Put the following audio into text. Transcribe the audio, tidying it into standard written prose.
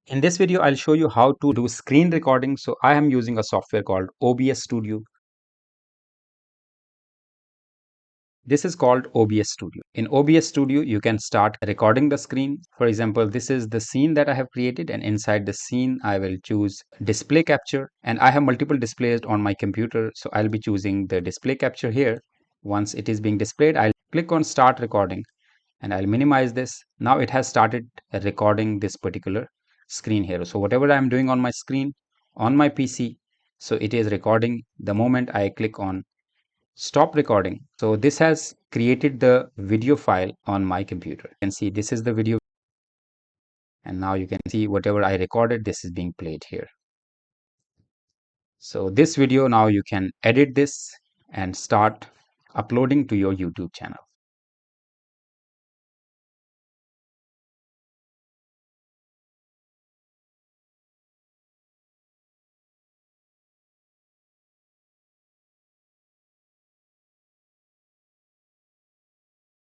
In this video, I'll show you how to do screen recording. So I am using a software called OBS Studio. This is called OBS Studio. In OBS Studio, you can start recording the screen. For example, this is the scene that I have created, and inside the scene, I will choose display capture, and I have multiple displays on my computer. So I'll be choosing the display capture here. Once it is being displayed, I'll click on start recording and I'll minimize this. Now it has started recording this particular screen here. So whatever I'm doing on my screen on my PC, so it is recording the moment I click on stop recording. So this has created the video file on my computer. You can see this is the video, and now you can see whatever I recorded, this is being played here. So this video, now you can edit this and start uploading to your YouTube channel.